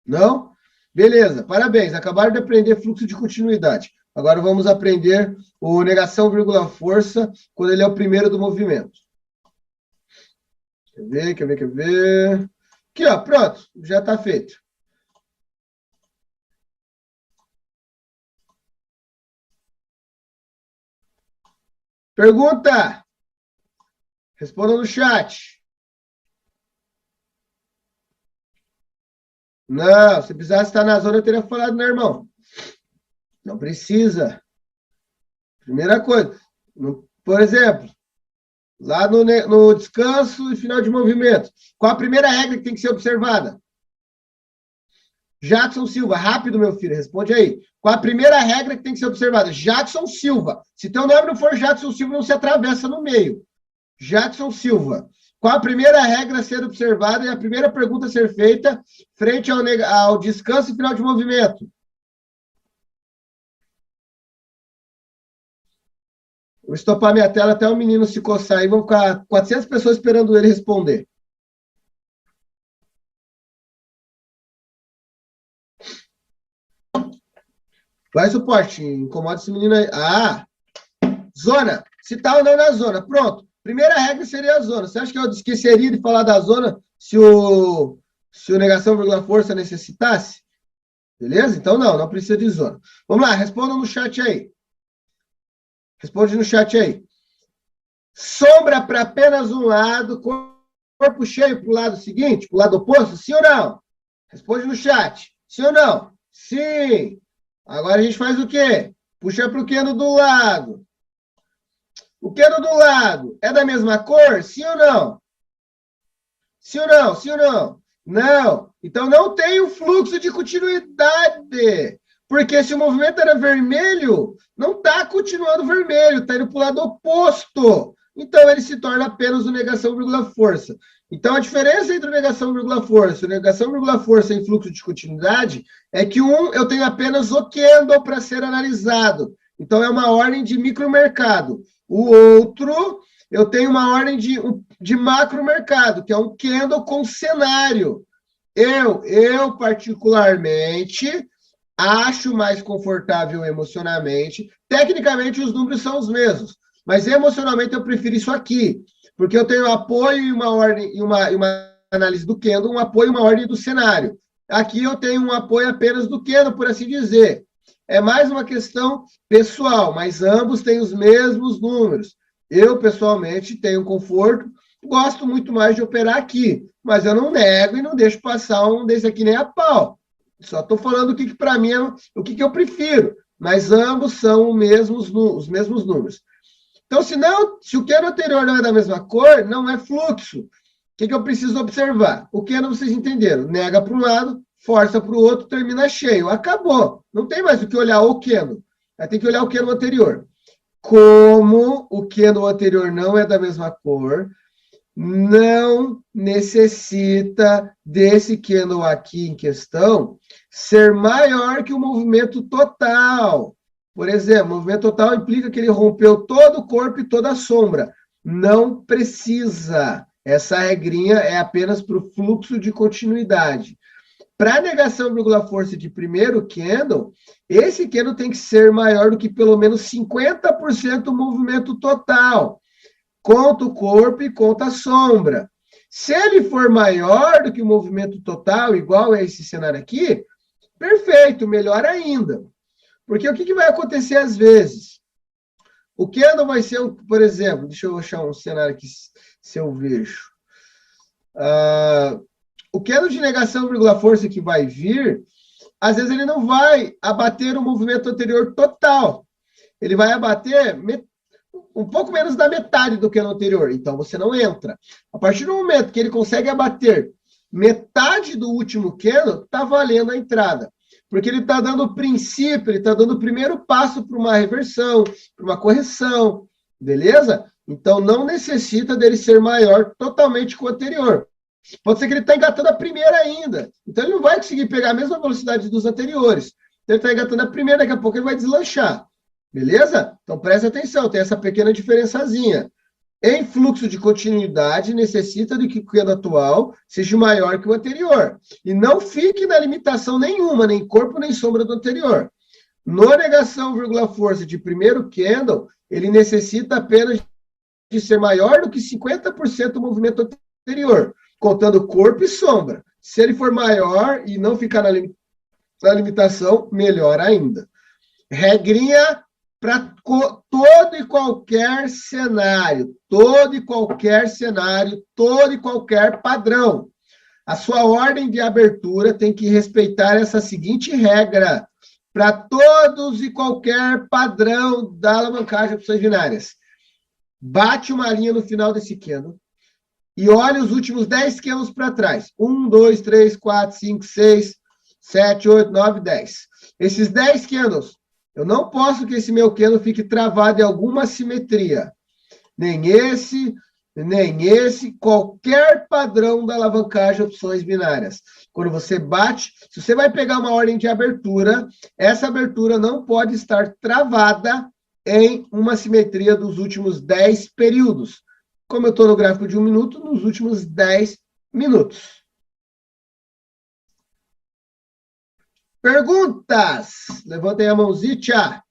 Não? Beleza, parabéns. Acabaram de aprender fluxo de continuidade. Agora vamos aprender o negação, vírgula, força, quando ele é o primeiro do movimento. Quer ver. Aqui, ó, pronto, já está feito. Pergunta! Responda no chat. Não, se precisasse estar na zona, eu teria falado, né, irmão? Não precisa. Primeira coisa, por exemplo, lá no descanso e final de movimento, qual a primeira regra que tem que ser observada? Jackson Silva, rápido, meu filho, responde aí. Qual a primeira regra que tem que ser observada? Jackson Silva. Se teu nome não for Jackson Silva, não se atravessa no meio. Jackson Silva. Qual a primeira regra a ser observada e a primeira pergunta a ser feita frente ao descanso e final de movimento? Vou estopar minha tela até o menino se coçar aí. Vão ficar 400 pessoas esperando ele responder. Vai, suporte. Incomoda esse menino aí. Ah! Zona. Se tá ou não na zona. Pronto. Primeira regra seria a zona. Você acha que eu esqueceria de falar da zona se o negação, vírgula, força necessitasse? Beleza? Então, não precisa de zona. Vamos lá, responda no chat aí. Responde no chat aí. Sombra para apenas um lado, corpo cheio para o lado seguinte, para o lado oposto, sim ou não? Responde no chat. Sim ou não? Sim. Agora a gente faz o quê? Puxa para o queno do lado. O queno do lado é da mesma cor? Sim ou não? Sim ou não? Sim ou não? Não. Então não tem o fluxo de continuidade. Porque se o movimento era vermelho, não está continuando vermelho, está indo para o lado oposto. Então ele se torna apenas o negação, vírgula, força. Então a diferença entre o negação, vírgula, força e o negação, vírgula, força em fluxo de continuidade é que eu tenho apenas o candle para ser analisado. Então é uma ordem de micromercado. O outro, eu tenho uma ordem de macromercado, que é um candle com cenário. Eu particularmente, acho mais confortável emocionalmente. Tecnicamente, os números são os mesmos, mas emocionalmente eu prefiro isso aqui, porque eu tenho apoio e uma ordem, e uma análise do candle, um apoio e uma ordem do cenário. Aqui eu tenho um apoio apenas do candle, por assim dizer. É mais uma questão pessoal, mas ambos têm os mesmos números. Eu, pessoalmente, tenho conforto, gosto muito mais de operar aqui, mas eu não nego e não deixo passar um desse aqui nem a pau. Só estou falando o que para mim é o que eu prefiro, mas ambos são os mesmos números. Então, se o candle anterior não é da mesma cor, não é fluxo. O que eu preciso observar? O candle vocês entenderam? Nega para um lado, força para o outro, termina cheio. Acabou. Não tem mais o que olhar o candle. Vai ter que olhar o candle anterior. Como o candle anterior não é da mesma cor, não necessita desse candle aqui em questão ser maior que o movimento total. Por exemplo, o movimento total implica que ele rompeu todo o corpo e toda a sombra. Não precisa. Essa regrinha é apenas para o fluxo de continuidade. Para a negação, vírgula, força de primeiro candle, esse candle tem que ser maior do que pelo menos 50% do movimento total. Conta o corpo e conta a sombra. Se ele for maior do que o movimento total, igual a esse cenário aqui, perfeito, melhor ainda. Porque o que vai acontecer às vezes? O candle vai ser, por exemplo, deixa eu achar um cenário aqui, se eu vejo. O candle de negação, vírgula, força que vai vir, às vezes ele não vai abater o movimento anterior total. Ele vai abater um pouco menos da metade do que no anterior, então você não entra. A partir do momento que ele consegue abater metade do último candle, está valendo a entrada. Porque ele está dando o princípio, ele está dando o primeiro passo para uma reversão, para uma correção, beleza? Então não necessita dele ser maior totalmente que o anterior. Pode ser que ele está engatando a primeira ainda, então ele não vai conseguir pegar a mesma velocidade dos anteriores. Então ele está engatando a primeira, daqui a pouco ele vai deslanchar. Beleza? Então, presta atenção, tem essa pequena diferençazinha. em fluxo de continuidade, necessita de que o candle atual seja maior que o anterior. E não fique na limitação nenhuma, nem corpo, nem sombra do anterior. No negação, vírgula, força de primeiro candle, ele necessita apenas de ser maior do que 50% do movimento anterior, contando corpo e sombra. Se ele for maior e não ficar na limitação, melhor ainda. Regrinha para todo e qualquer cenário, todo e qualquer padrão. A sua ordem de abertura tem que respeitar essa seguinte regra para todos e qualquer padrão da alavancagem de opções binárias. Bate uma linha no final desse candle e olha os últimos 10 candles para trás. 1, 2, 3, 4, 5, 6, 7, 8, 9, 10. Esses 10 candles, eu não posso que esse meu candle fique travado em alguma assimetria. Nem esse, qualquer padrão da alavancagem de opções binárias. Quando você bate, se você vai pegar uma ordem de abertura, essa abertura não pode estar travada em uma simetria dos últimos 10 períodos. Como eu estou no gráfico de 1 minuto, nos últimos 10 minutos. Perguntas? Levantem a mãozinha.